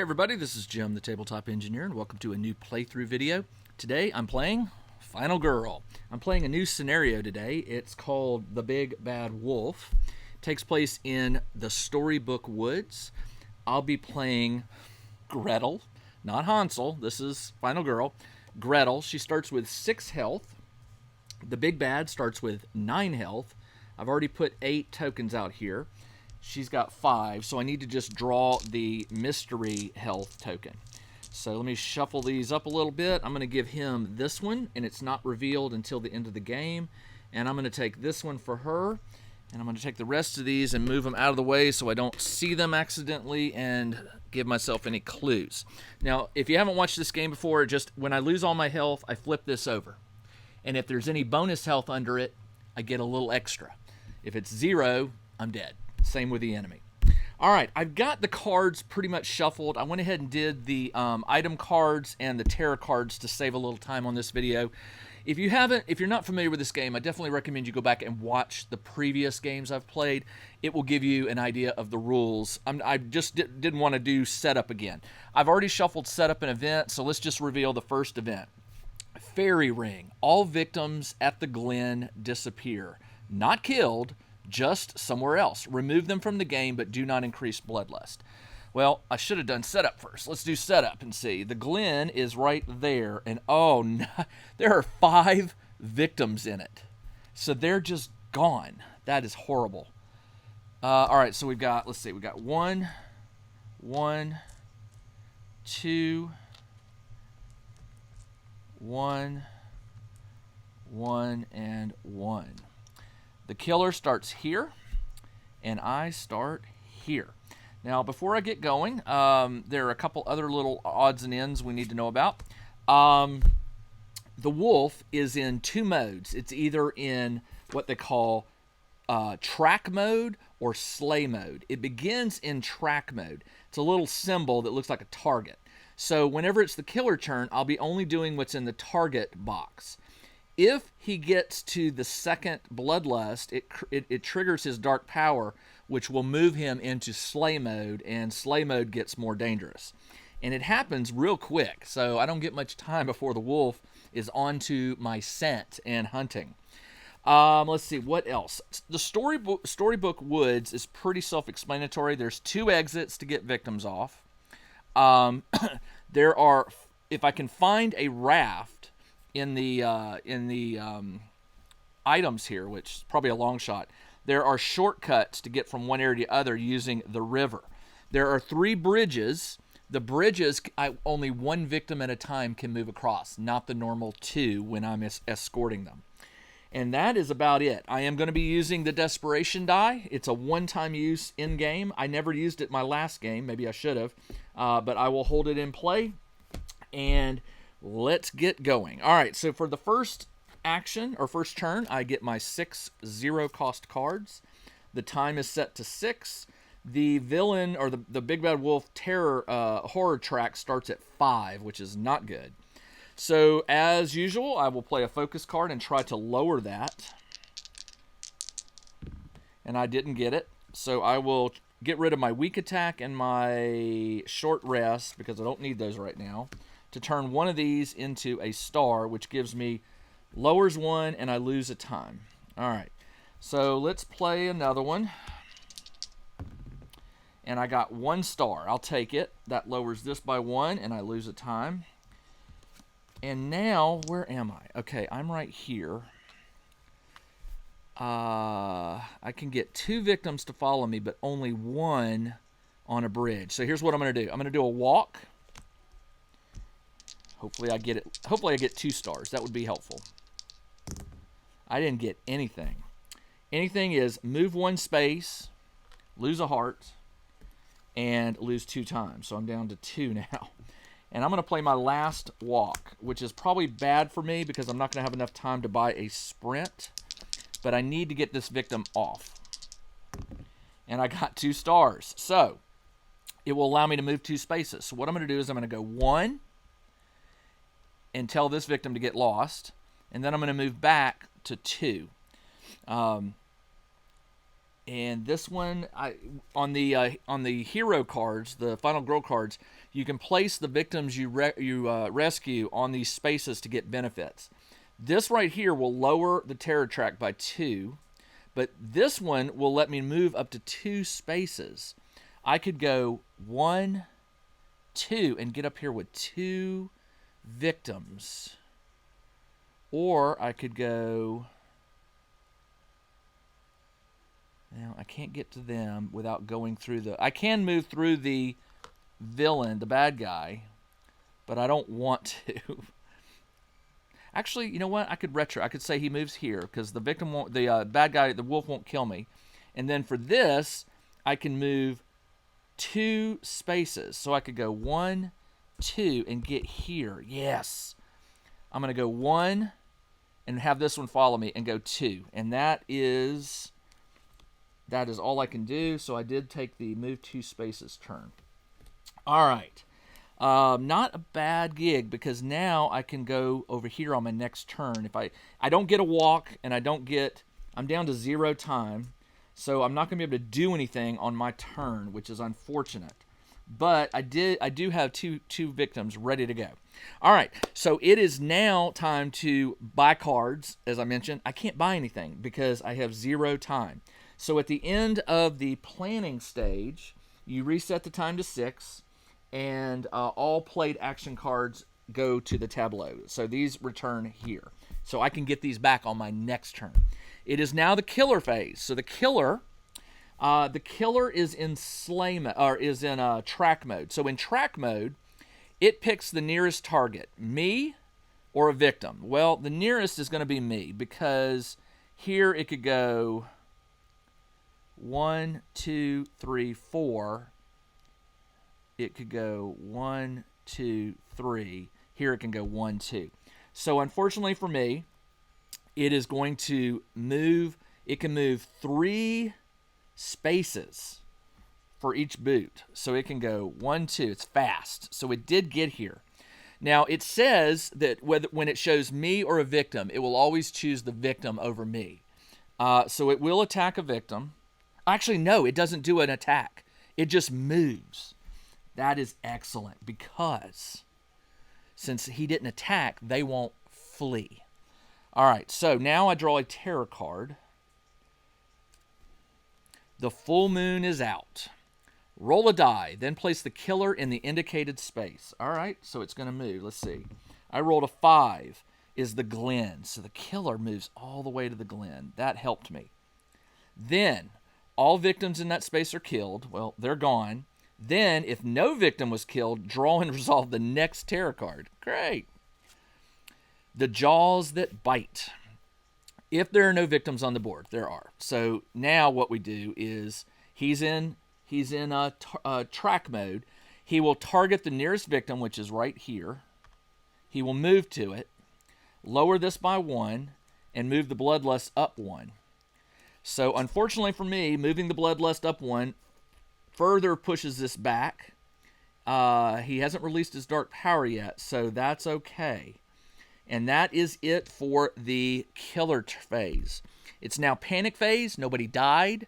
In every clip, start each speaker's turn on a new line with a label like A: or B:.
A: everybody, this is Jim, the Tabletop Engineer, and welcome to a new playthrough video. Today I'm playing Final Girl. I'm playing a new scenario today. It's called The Big Bad Wolf. It takes place in the Storybook Woods. I'll be playing Gretel, not Hansel. This is Final Girl. Gretel, she starts with 6 health. The Big Bad starts with 9 health. I've already put 8 tokens out here. She's got 5, so I need to just draw the mystery health token. So let me shuffle these up a little bit. I'm going to give him this one, and it's not revealed until the end of the game. And I'm going to take this one for her, and I'm going to take the rest of these and move them out of the way so I don't see them accidentally and give myself any clues. Now, if you haven't watched this game before, just when I lose all my health, I flip this over. And if there's any bonus health under it, I get a little extra. If it's 0, I'm dead. Same with the enemy. All right, I've got the cards pretty much shuffled. I went ahead and did the item cards and the terror cards to save a little time on this video. If you're not familiar with this game, I definitely recommend you go back and watch the previous games I've played. It will give you an idea of the rules. I just didn't want to do setup again. I've already shuffled setup and event, so let's just reveal the first event. Fairy Ring. All victims at the Glen disappear. Not killed, just somewhere else. Remove them from the game, but do not increase bloodlust. Well, I should have done setup first. Let's do setup and see. The Glen is right there, and oh no, there are 5 victims in it. So they're just gone. That is horrible. All right, so we've got, let's see, we've got 1, 2, 1, and 1. The killer starts here, and I start here. Now, before I get going, there are a couple other little odds and ends we need to know about. The wolf is in 2 modes. It's either in what they call track mode or slay mode. It begins in track mode. It's a little symbol that looks like a target. So whenever it's the killer turn, I'll be only doing what's in the target box. If he gets to the second bloodlust, it triggers his dark power, which will move him into slay mode, and slay mode gets more dangerous. And it happens real quick, so I don't get much time before the wolf is onto my scent and hunting. Let's see, what else? The Storybook Woods is pretty self-explanatory. There's 2 exits to get victims off. There are, if I can find a raft in the items here, which is probably a long shot, there are shortcuts to get from one area to the other using the river. There are 3 bridges. The bridges, only 1 victim at a time can move across, not the normal 2 when I'm escorting them. And that is about it. I am going to be using the Desperation die. It's a one-time use in-game. I never used it my last game. Maybe I should have. But I will hold it in play. And let's get going. All right, so for the first action, or first turn, I get my 6 0-cost cards. The time is set to 6. The villain, or the Big Bad Wolf terror horror track starts at 5, which is not good. So, as usual, I will play a focus card and try to lower that. And I didn't get it. So I will get rid of my weak attack and my short rest, because I don't need those right now, to turn one of these into a star, which gives me lowers 1 and I lose a time. All right, so let's play another one. And I got 1 star. I'll take it. That lowers this by 1 and I lose a time. And now, where am I? Okay, I'm right here. I can get 2 victims to follow me, but only 1 on a bridge. So here's what I'm going to do. I'm going to do a walk. Hopefully I get it. Hopefully I get 2 stars. That would be helpful. I didn't get anything. Anything is move 1 space, lose a heart, and lose 2 times. So I'm down to 2 now. And I'm going to play my last walk, which is probably bad for me because I'm not going to have enough time to buy a sprint. But I need to get this victim off. And I got 2 stars. So it will allow me to move 2 spaces. So what I'm going to do is I'm going to go 1 and tell this victim to get lost. And then I'm going to move back to 2. And this one, on the hero cards, the Final Girl cards, you can place the victims you rescue on these spaces to get benefits. This right here will lower the terror track by 2, but this one will let me move up to 2 spaces. I could go 1, 2, and get up here with 2 victims. Or I could go... Now, I can't get to them without going through the... I can move through the villain, the bad guy, but I don't want to. Actually, you know what? I could retro. I could say he moves here because the victim won't... The bad guy, the wolf, won't kill me. And then for this, I can move 2 spaces. So I could go 1, 2, and get here. Yes! I'm going to go 1 and have this one follow me and go 2. And that is all I can do. So I did take the move 2 spaces turn. All right. Not a bad gig because now I can go over here on my next turn. If I don't get a walk and I'm down to 0 time. So I'm not going to be able to do anything on my turn, which is unfortunate. But I do have two victims ready to go. All right, so it is now time to buy cards. As I mentioned, I can't buy anything because I have 0 time. So at the end of the planning stage, you reset the time to 6, and all played action cards go to the tableau. So these return here. So I can get these back on my next turn. It is now the killer phase. So the killer is in track mode. So in track mode, it picks the nearest target, me or a victim. Well, the nearest is going to be me because here it could go 1, 2, 3, 4. It could go 1, 2, 3. Here it can go 1, 2. So unfortunately for me, it is going to move. It can move 3 spaces for each boot. So it can go 1, 2. It's fast. So it did get here. Now it says that when it shows me or a victim, it will always choose the victim over me. So it will attack a victim. Actually, no, it doesn't do an attack. It just moves. That is excellent because since he didn't attack, they won't flee. All right, so now I draw a terror card. The full moon is out. Roll a die, then place the killer in the indicated space. All right, so it's going to move. Let's see. I rolled a 5, is the glen. So the killer moves all the way to the glen. That helped me. Then all victims in that space are killed. Well, they're gone. Then, if no victim was killed, draw and resolve the next terror card. Great. The jaws that bite. If there are no victims on the board, there are. So now what we do is he's in track mode. He will target the nearest victim, which is right here. He will move to it, lower this by 1, and move the bloodlust up 1. So unfortunately for me, moving the bloodlust up 1 further pushes this back. He hasn't released his dark power yet, so that's okay. And that is it for the killer phase. It's now panic phase. Nobody died.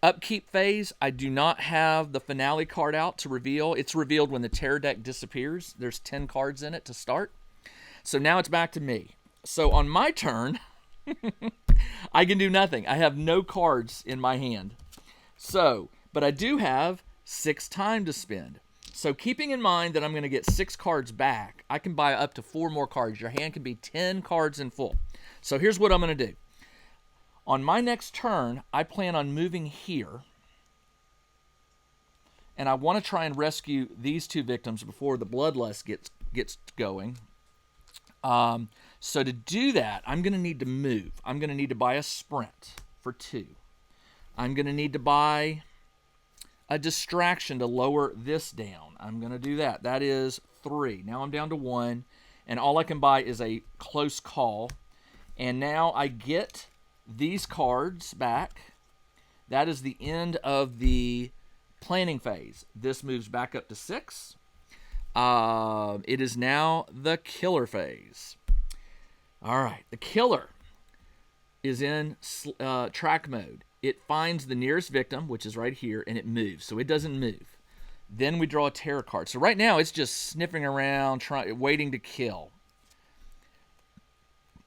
A: Upkeep phase. I do not have the finale card out to reveal. It's revealed when the terror deck disappears. There's 10 cards in it to start. So now it's back to me. So on my turn, I can do nothing. I have no cards in my hand. So, but I do have 6 time to spend. So keeping in mind that I'm going to get 6 cards back, I can buy up to 4 more cards. Your hand can be 10 cards in full. So here's what I'm going to do. On my next turn, I plan on moving here. And I want to try and rescue these 2 victims before the bloodlust gets going. So to do that, I'm going to need to move. I'm going to need to buy a sprint for 2. I'm going to need to buy a distraction to lower this down. I'm going to do that. That is 3. Now I'm down to 1, and all I can buy is a close call. And now I get these cards back. That is the end of the planning phase. This moves back up to 6. It is now the killer phase. All right, the killer is in track mode. it finds the nearest victim, which is right here, and it moves. So it doesn't move. Then we draw a terror card. So right now it's just sniffing around, waiting to kill.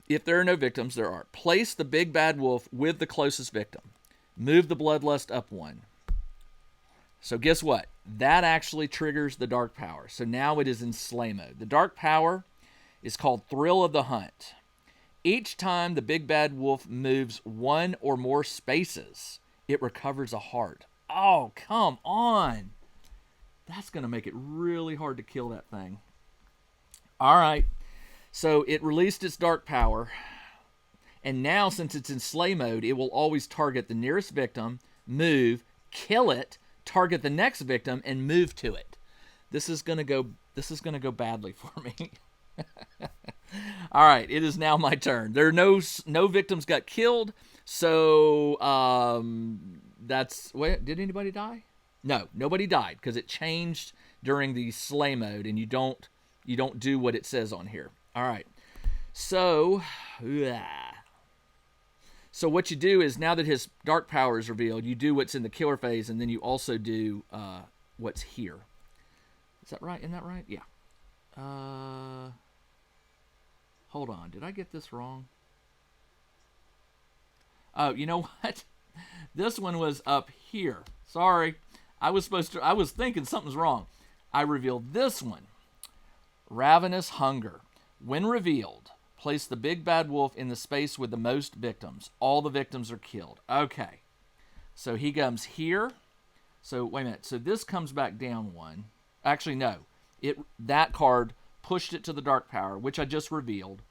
A: If there are no victims, there are. Place the big bad wolf with the closest victim. Move the bloodlust up 1. So guess what? That actually triggers the dark power. So now it is in slay mode. The dark power is called Thrill of the Hunt. Each time the big bad wolf moves 1 or more spaces, it recovers a heart. Oh, come on. That's going to make it really hard to kill that thing. All right. So it released its dark power. And now, since it's in slay mode, it will always target the nearest victim, move, kill it, target the next victim, and move to it. This is going to go badly for me. All right, it is now my turn. There are no victims got killed, so wait, did anybody die? No, nobody died because it changed during the slay mode, and you don't do what it says on here. All right, so what you do is, now that his dark power is revealed, you do what's in the killer phase, and then you also do what's here. Is that right? Isn't that right? Yeah. Hold on. Did I get this wrong? Oh, you know what? This one was up here. Sorry. I was thinking something's wrong. I revealed this one. Ravenous Hunger. When revealed, place the big bad wolf in the space with the most victims. All the victims are killed. Okay. So he comes here. So wait a minute. So this comes back down 1. Actually, no. That card pushed it to the dark power, which I just revealed.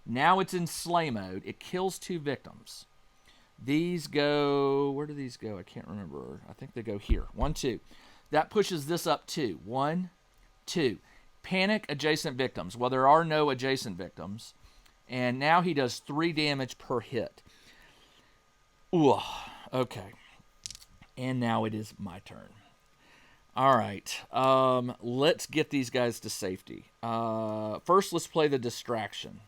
A: Now it's in slay mode. It kills 2 victims. These go... Where do these go? I can't remember. I think they go here. 1, 2. That pushes this up 2. 1, 2. Panic adjacent victims. Well, there are no adjacent victims. And now he does 3 damage per hit. Ooh, okay. And now it is my turn. All right. Let's get these guys to safety. First, let's play the distraction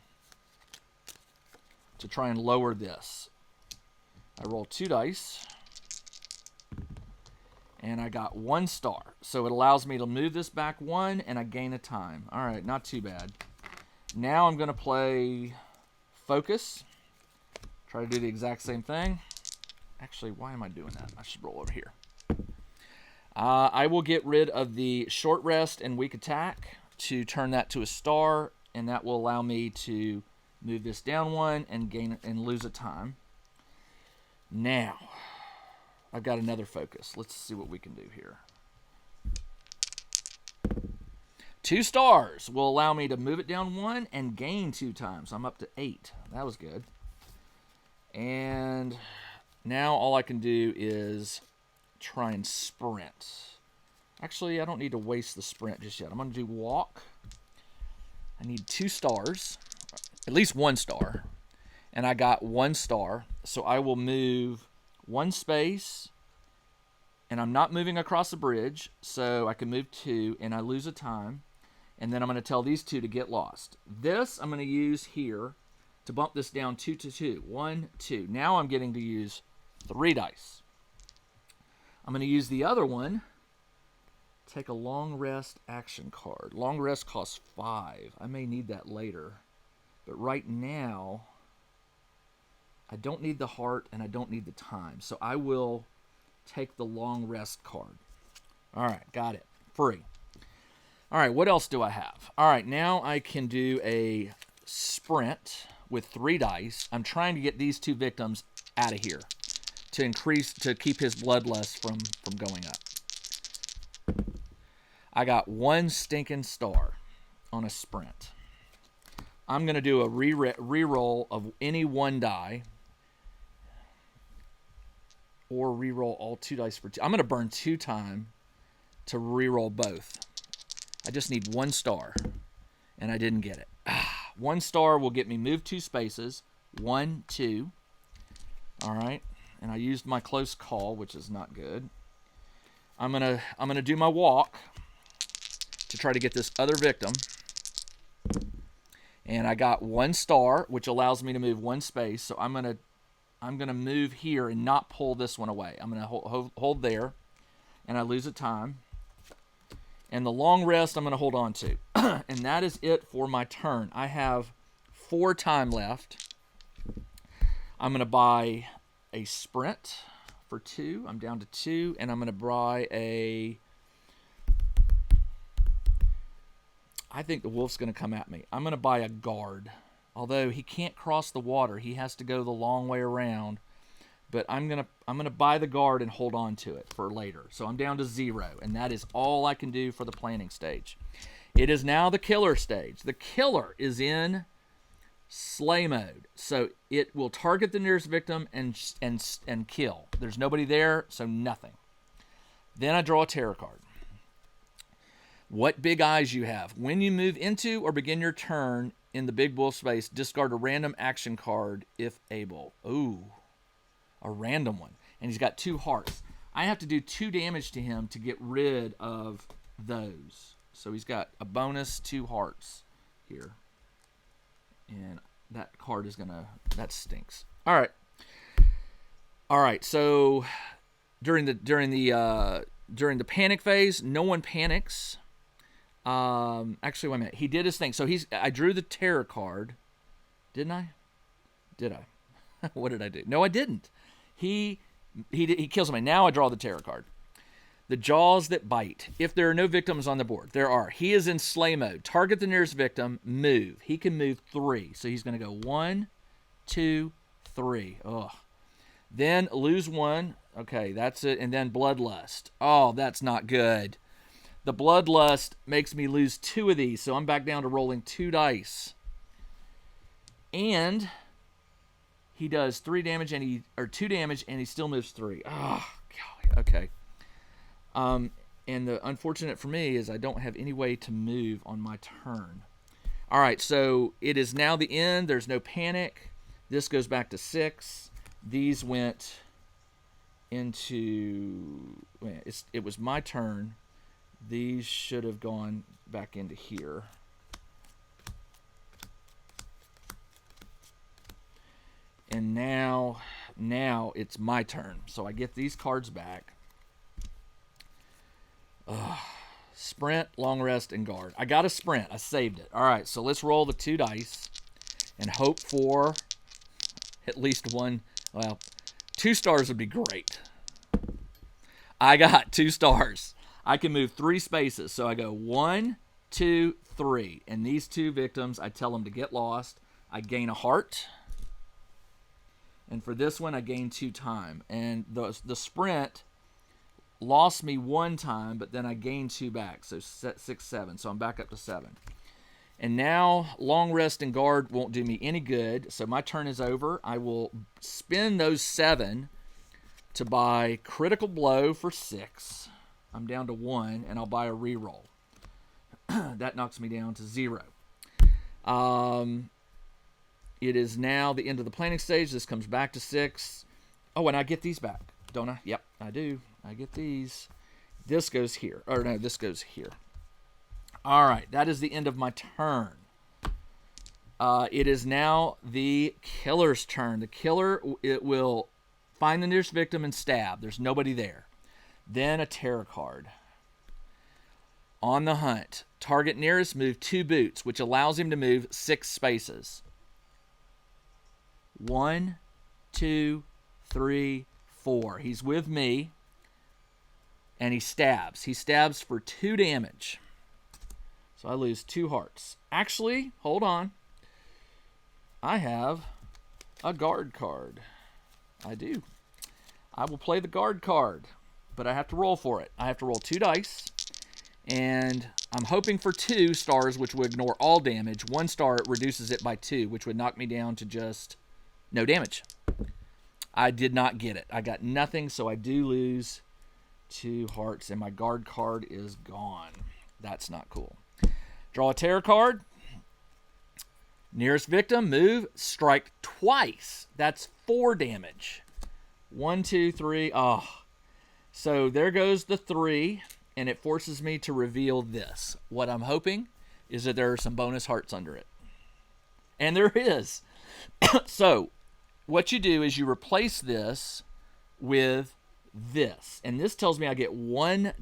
A: to try and lower this. I roll 2 dice. And I got 1 star. So it allows me to move this back 1, and I gain a time. All right, not too bad. Now I'm going to play Focus. Try to do the exact same thing. Actually, why am I doing that? I should roll over here. I will get rid of the short rest and weak attack to turn that to a star, and that will allow me to move this down 1 and gain and lose a time. Now, I've got another focus. Let's see what we can do here. 2 stars will allow me to move it down 1 and gain 2 times. I'm up to 8. That was good. And now all I can do is try and sprint. Actually, I don't need to waste the sprint just yet. I'm going to do walk. I need 2 stars, at least 1 star. And I got 1 star, so I will move 1 space, and I'm not moving across the bridge, so I can move 2, and I lose a time. And then I'm going to tell these 2 to get lost. This I'm going to use here to bump this down 2 to 2. 1, 2. Now I'm getting to use 3 dice. I'm going to use the other one. Take a long rest action card. Long rest costs 5. I may need that later. But right now, I don't need the heart and I don't need the time. So I will take the long rest card. All right, got it. Free. All right, what else do I have? All right, now I can do a sprint with 3 dice. I'm trying to get these 2 victims out of here to keep his bloodlust from going up. I got 1 stinking star on a sprint. I'm going to do a reroll of any 1 die, or reroll all 2 dice for 2. I'm going to burn 2 time to reroll both. I just need 1 star, and I didn't get it. 1 star will get me moved 2 spaces. 1, 2. All right, and I used my close call, which is not good. I'm gonna do my walk to try to get this other victim, and I got 1 star, which allows me to move 1 space. So I'm gonna I'm going to move here and not pull this one away. I'm going to hold there, and I lose a time. And the long rest I'm going to hold on to. And that is it for my turn. I have 4 time left. I'm going to buy a sprint for 2. I'm down to 2. And I'm going to buy a... I think the wolf's going to come at me. I'm going to buy a guard. Although he can't cross the water. He has to go the long way around. But I'm gonna buy the guard and hold on to it for later. So I'm down to 0, and that is all I can do for the planning stage. It is now the killer stage. The killer is in slay mode, so it will target the nearest victim and kill. There's nobody there, so nothing. Then I draw a tarot card. What big eyes you have. When you move into or begin your turn in the big wolf space, discard a random action card if able. Ooh. A random one. And he's got 2 hearts. I have to do 2 damage to him to get rid of those. So he's got a bonus 2 hearts here. And that card is going to... That stinks. All right. All right. So during the panic phase, no one panics. Actually, wait a minute. He did his thing. So I drew the terror card. Didn't I? Did I? What did I do? No, I didn't. He kills me. Now I draw the tarot card. The jaws that bite. If there are no victims on the board, there are. He is in slay mode. Target the nearest victim. Move. He can move 3. So he's going to go 1, 2, 3. Ugh. Then lose 1. Okay, that's it. And then bloodlust. Oh, that's not good. The bloodlust makes me lose 2 of these. So I'm back down to rolling 2 dice. And... he does 3 damage and 2 damage and he still moves 3. Oh, golly. Okay. And the unfortunate for me is I don't have any way to move on my turn. All right, so it is now the end. There's no panic. This goes back to 6. These went into... It was my turn. These should have gone back into here. And now it's my turn. So I get these cards back. Sprint, long rest, and guard. I got a sprint. I saved it. All right, so let's roll the 2 dice and hope for at least 1. Well, 2 stars would be great. I got 2 stars. I can move 3 spaces. So I go 1, 2, 3. And these 2 victims, I tell them to get lost. I gain a heart. And for this one, I gained 2 time. And the sprint lost me 1 time, but then I gained 2 back. So 6, 7. So I'm back up to 7. And now long rest and guard won't do me any good. So my turn is over. I will spend those 7 to buy critical blow for 6. I'm down to 1, and I'll buy a reroll. That knocks me down to 0. It is now the end of the planning stage. This comes back to 6. Oh, and I get these back, don't I? Yep, I do. I get these. This goes here. Or no, this goes here. All right, that is the end of my turn. It is now the killer's turn. The killer, it will find the nearest victim and stab. There's nobody there. Then a tarot card. On the hunt. Target nearest, move 2 boots, which allows him to move 6 spaces. 1, 2, 3, 4. He's with me, and he stabs. He stabs for 2 damage. So I lose 2 hearts. Actually, hold on. I have a guard card. I do. I will play the guard card, but I have to roll for it. I have to roll 2 dice, and I'm hoping for 2 stars, which would ignore all damage. 1 star reduces it by 2, which would knock me down to just... no damage. I did not get it. I got nothing, so I do lose 2 hearts, and my guard card is gone. That's not cool. Draw a tarot card. Nearest victim, move, strike twice. That's 4 damage. 1, 2, 3. Oh. So there goes the 3, and it forces me to reveal this. What I'm hoping is that there are some bonus hearts under it. And there is. So, what you do is you replace this with this. And this tells me I get one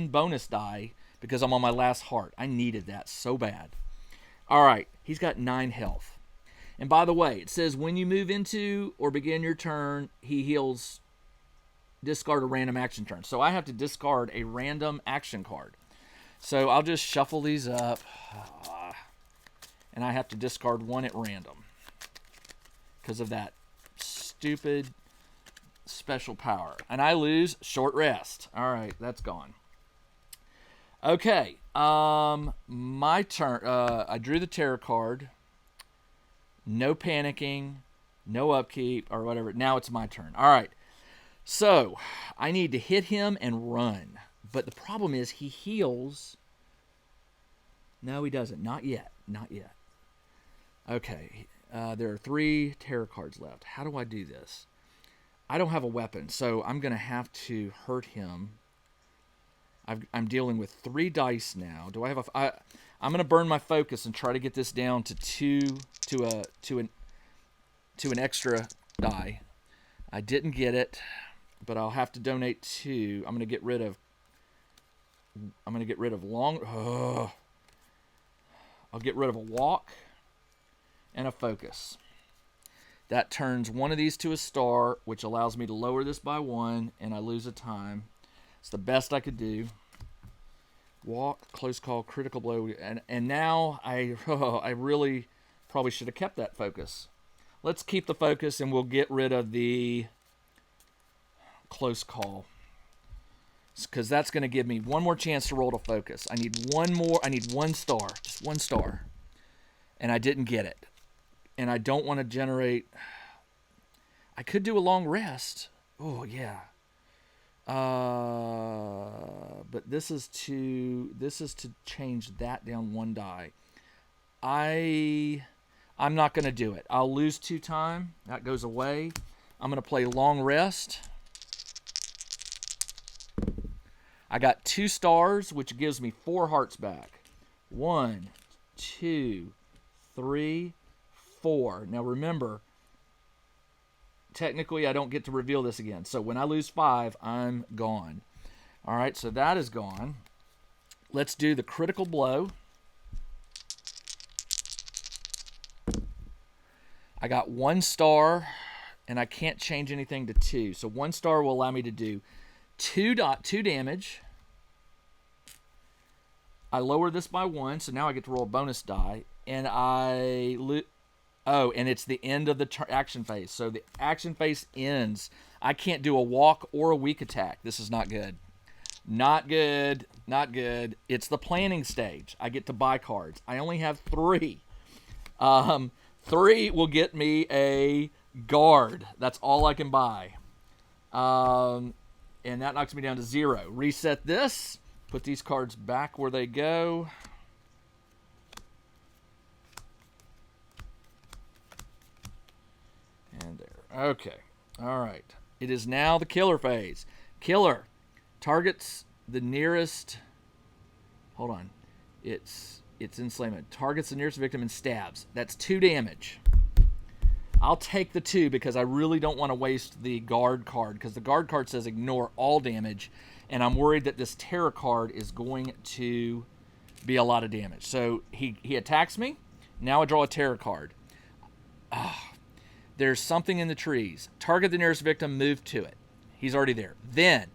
A: bonus die, because I'm on my last heart. I needed that so bad. All right, he's got 9 health. And by the way, it says when you move into or begin your turn, he heals, discard a random action turn. So I have to discard a random action card. So I'll just shuffle these up. And I have to discard one at random because of that stupid special power. And I lose short rest. All right, that's gone. Okay, my turn. I drew the terror card. No panicking, no upkeep, or whatever. Now it's my turn. All right. So I need to hit him and run. But the problem is he heals. No, he doesn't. Not yet. Not yet. Okay. There are 3 terror cards left. How do I do this? I don't have a weapon, so I'm going to have to hurt him. I'm dealing with 3 dice now. Do I have a... I'm going to burn my focus and try to get this down to 2 to an extra die. I didn't get it, but I'll have to donate 2. I'm going to get rid of I'll get rid of a walk and a focus. That turns one of these to a star, which allows me to lower this by 1, and I lose a time. It's the best I could do. Walk, close call, critical blow, and now I really probably should have kept that focus. Let's keep the focus, and we'll get rid of the close call, because that's going to give me one more chance to roll to focus. I need one more. I need 1 star, just 1 star, and I didn't get it. And I don't want to generate. I could do a long rest. Oh yeah. But this is to change that down 1 die. I'm not going to do it. I'll lose 2 time. That goes away. I'm going to play long rest. I got 2 stars, which gives me 4 hearts back. 1, 2, 3, 4. Now remember, technically I don't get to reveal this again. So when I lose 5, I'm gone. All right, so that is gone. Let's do the critical blow. I got 1 star, and I can't change anything to 2. So 1 star will allow me to do 2 damage. I lower this by 1, so now I get to roll a bonus die, and and it's the end of the action phase. So the action phase ends. I can't do a walk or a weak attack. This is not good. Not good. Not good. It's the planning stage. I get to buy cards. I only have 3. 3 will get me a guard. That's all I can buy. And that knocks me down to 0. Reset this. Put these cards back where they go. And there. Okay. All right. It is now the killer phase. Killer targets the nearest... Hold on. It's enslavement. Targets the nearest victim and stabs. That's 2 damage. I'll take the 2 because I really don't want to waste the guard card, because the guard card says ignore all damage, and I'm worried that this terror card is going to be a lot of damage. So he attacks me. Now I draw a terror card. There's something in the trees. Target the nearest victim, move to it. He's already there. Then,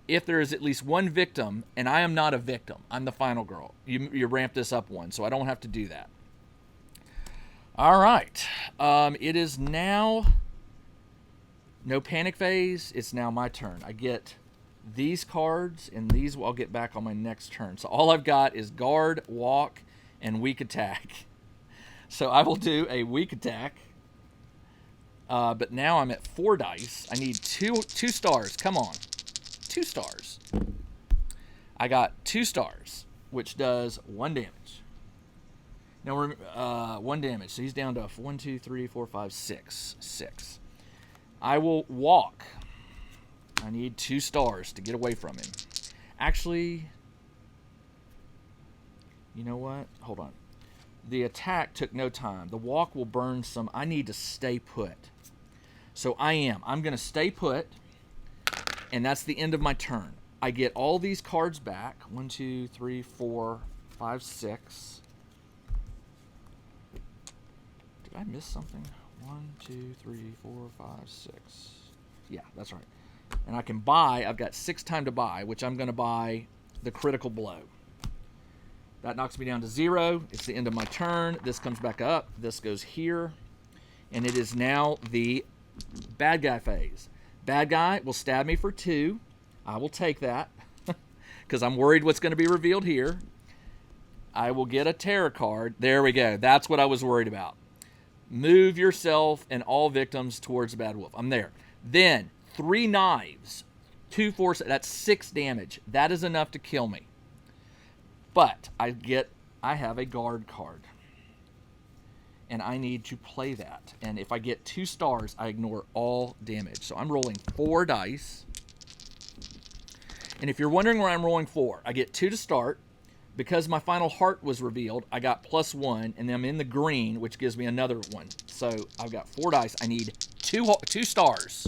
A: if there is at least 1 victim, and I am not a victim, I'm the final girl, you ramp this up 1, so I don't have to do that. All right. It is now no panic phase. It's now my turn. I get these cards, and these I'll get back on my next turn. So all I've got is guard, walk, and weak attack. So I will do a weak attack. But now I'm at 4 dice. I need two stars. Come on. 2 stars. I got 2 stars, which does 1 damage. Now, 1 damage. So he's down to 1, 2, 3, 4, 5, 6. 6. I will walk. I need 2 stars to get away from him. Actually, you know what? Hold on. The attack took no time. The walk will burn some. I need to stay put. So I'm going to stay put, and that's the end of my turn. I get all these cards back. 1, 2, 3, 4, 5, 6. Did I miss something? 1, 2, 3, 4, 5, 6. Yeah, that's right. And I can buy, I've got 6 time to buy, which I'm going to buy the critical blow. That knocks me down to 0. It's the end of my turn. This comes back up. This goes here. And it is now the bad guy phase. Bad guy will stab me for 2. I will take that because I'm worried what's going to be revealed here. I will get a terror card. There we go. That's what I was worried about. Move yourself and all victims towards the bad wolf. I'm there. Then 3 knives, 2 force. That's 6 damage. That is enough to kill me. But I have a guard card. And I need to play that. And if I get 2 stars, I ignore all damage. So I'm rolling 4 dice. And if you're wondering where I'm rolling 4, I get 2 to start. Because my final heart was revealed, I got +1, and then I'm in the green, which gives me another one. So I've got 4 dice. I need 2 stars.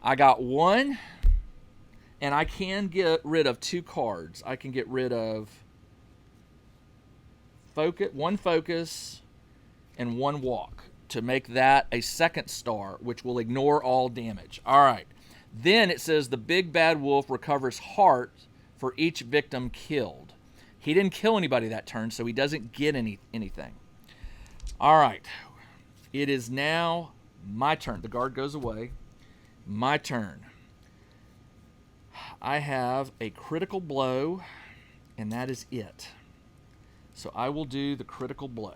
A: I got 1, and I can get rid of 2 cards. I can get rid of one focus and 1 walk to make that a 2nd star, which will ignore all damage. All right. Then it says the big bad wolf recovers heart for each victim killed. He didn't kill anybody that turn, so he doesn't get anything. All right. It is now my turn. The guard goes away. My turn. I have a critical blow, and that is it. So I will do the critical blow.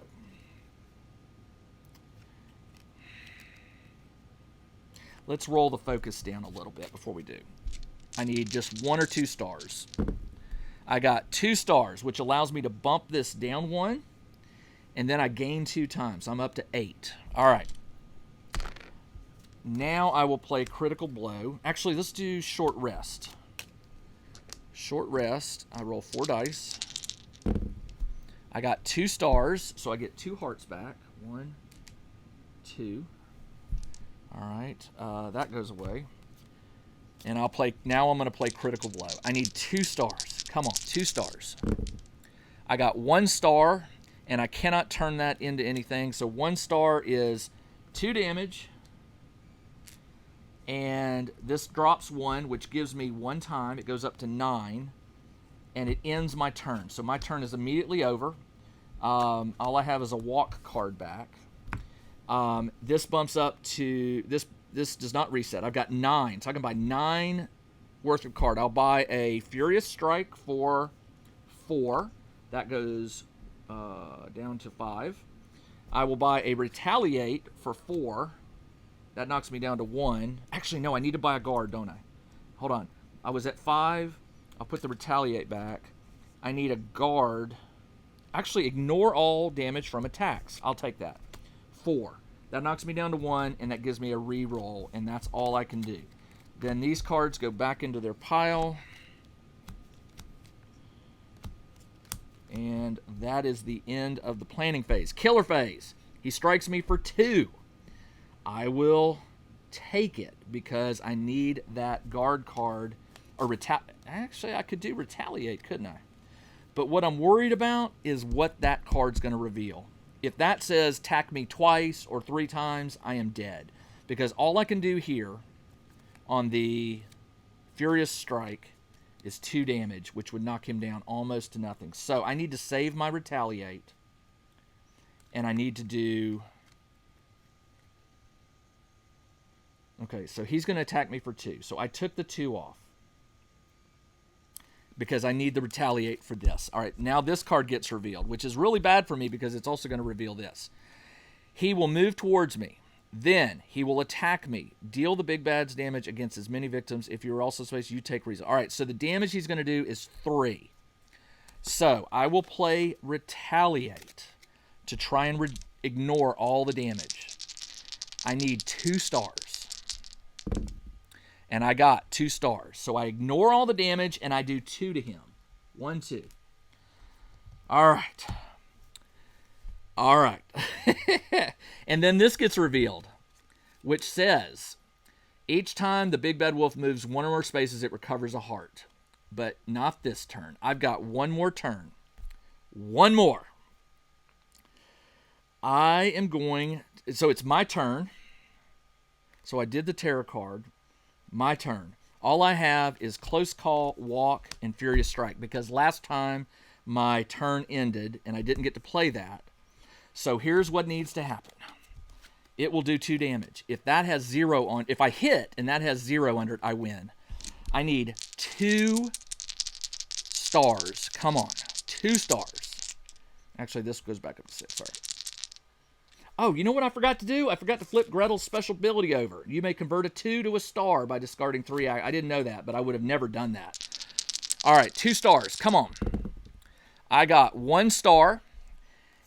A: Let's roll the focus down a little bit before we do. I need just 1 or 2 stars. I got 2 stars, which allows me to bump this down 1, and then I gain 2 times. I'm up to 8. All right. Now I will play critical blow. Actually, let's do short rest. Short rest. I roll 4 dice. I got 2 stars, so I get 2 hearts back. 1, 2. All right. That goes away. And now I'm going to play critical blow. I need 2 stars. Come on, 2 stars. I got 1 star, and I cannot turn that into anything. So 1 star is 2 damage. And this drops 1, which gives me 1 time. It goes up to 9. And it ends my turn. So my turn is immediately over. All I have is a walk card back. This bumps up to... This does not reset. I've got 9, so I can buy 9 worth of card. I'll buy a Furious Strike for 4. That goes down to 5. I will buy a Retaliate for 4. That knocks me down to 1. Actually, no, I need to buy a guard, don't I? Hold on. I was at 5. I'll put the Retaliate back. I need a guard. Actually, ignore all damage from attacks. I'll take that. 4. That knocks me down to 1, and that gives me a reroll, and that's all I can do. Then these cards go back into their pile. And that is the end of the planning phase. Killer phase. He strikes me for 2. I will take it because I need that guard card. Or actually, I could do Retaliate, couldn't I? But what I'm worried about is what that card's going to reveal. If that says tack me twice or 3 times, I am dead. Because all I can do here on the Furious Strike is 2 damage, which would knock him down almost to nothing. So I need to save my Retaliate. And I need to do... Okay, so he's going to attack me for 2. So I took the 2 off. Because I need the Retaliate for this. All right, now this card gets revealed, which is really bad for me because it's also going to reveal this. He will move towards me. Then he will attack me. Deal the big bad's damage against as many victims. If you're also space, you take reason. All right, so the damage he's going to do is 3. So I will play Retaliate to try and ignore all the damage. I need 2 stars. And I got 2 stars. So I ignore all the damage, and I do 2 to him. 1, 2. All right. All right. And then this gets revealed. which says, each time the big bad wolf moves one or more spaces, it recovers a heart. But not this turn. I've got one more turn. One more. I am going... So it's my turn. So I did the terror card. My turn. All I have is Close Call, Walk, and Furious Strike. Because last time my turn ended, and I didn't get to play that. So here's what needs to happen. It will do 2 damage. If that has 0 on... If I hit, and that has 0 under it, I win. I need 2 stars. Come on. 2 stars. Actually, this goes back up to 6. Sorry. Oh, you know what I forgot to do? I forgot to flip Gretel's special ability over. You may convert a 2 to a star by discarding 3. I didn't know that, but I would have never done that. All right, 2 stars. Come on. I got 1 star,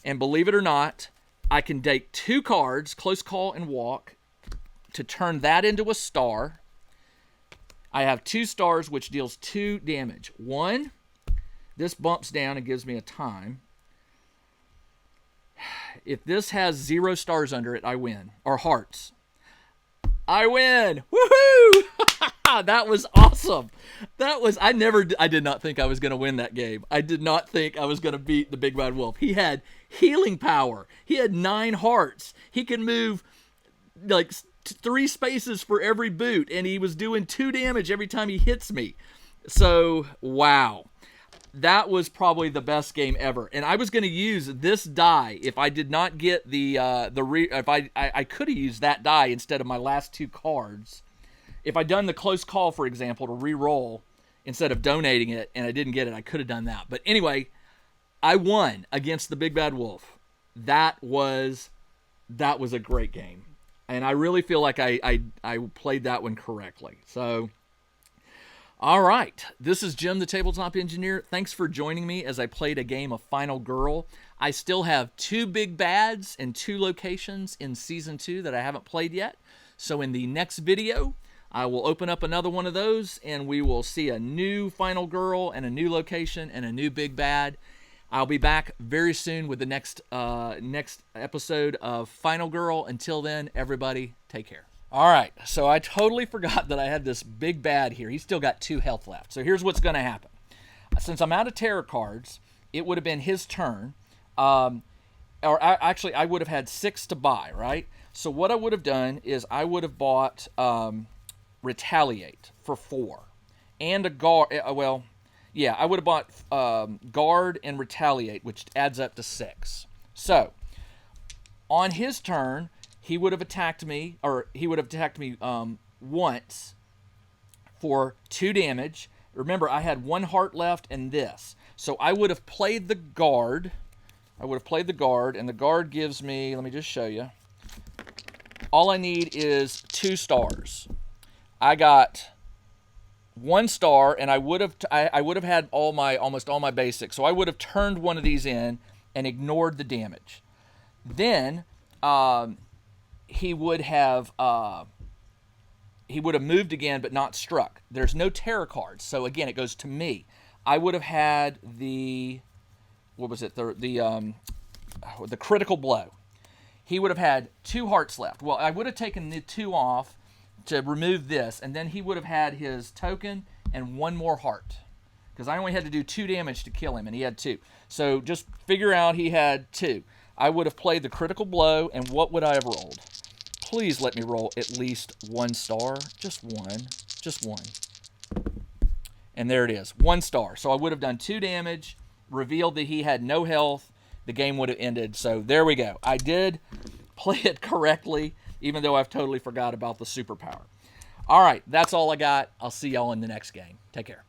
A: and believe it or not, I can take 2 cards, Close Call and Walk, to turn that into a star. I have 2 stars, which deals 2 damage. 1, this bumps down and gives me a time. If this has 0 stars under it, I win. Or hearts. I win! Woohoo! That was awesome. I did not think I was going to win that game. I did not think I was going to beat the Big Bad Wolf. He had healing power. He had 9 hearts. He can move like 3 spaces for every boot, and he was doing 2 damage every time he hits me. So, wow. That was probably the best game ever. And I was going to use this die if I did not get I could have used that die instead of my last 2 cards. If I'd done the Close Call, for example, to re-roll instead of donating it and I didn't get it, I could have done that. But anyway, I won against the Big Bad Wolf. That was a great game. And I really feel like I played that one correctly. So, all right. This is Jim, the Tabletop Engineer. Thanks for joining me as I played a game of Final Girl. I still have 2 big bads and 2 locations in Season 2 that I haven't played yet. So in the next video, I will open up another one of those, and we will see a new Final Girl and a new location and a new big bad. I'll be back very soon with the next episode of Final Girl. Until then, everybody, take care. All right, so I totally forgot that I had this big bad here. He's still got 2 health left. So here's what's going to happen. Since I'm out of terror cards, it would have been his turn. Actually, I would have had 6 to buy, right? So what I would have done is I would have bought Retaliate for 4. And a guard, I would have bought Guard and Retaliate, which adds up to 6. So, on his turn, he would have attacked me, once for 2 damage. Remember, I had 1 heart left and this. So I would have played the Guard. And the Guard gives me, let me just show you. All I need is 2 stars. I got 1 star, and I would have had almost all my basics. So I would have turned one of these in and ignored the damage. Then he would have moved again, but not struck. There's no terror cards, so again it goes to me. I would have had the the critical blow. He would have had 2 hearts left. Well, I would have taken the 2 off to remove this, and then he would have had his token and 1 more heart, because I only had to do 2 damage to kill him, and he had 2. So just figure out he had 2. I would have played the critical blow, and what would I have rolled? Please let me roll at least 1 star. Just one. And there it is, 1 star. So I would have done 2 damage, revealed that he had no health. The game would have ended. So there we go. I did play it correctly, even though I've totally forgot about the superpower. All right, that's all I got. I'll see y'all in the next game. Take care.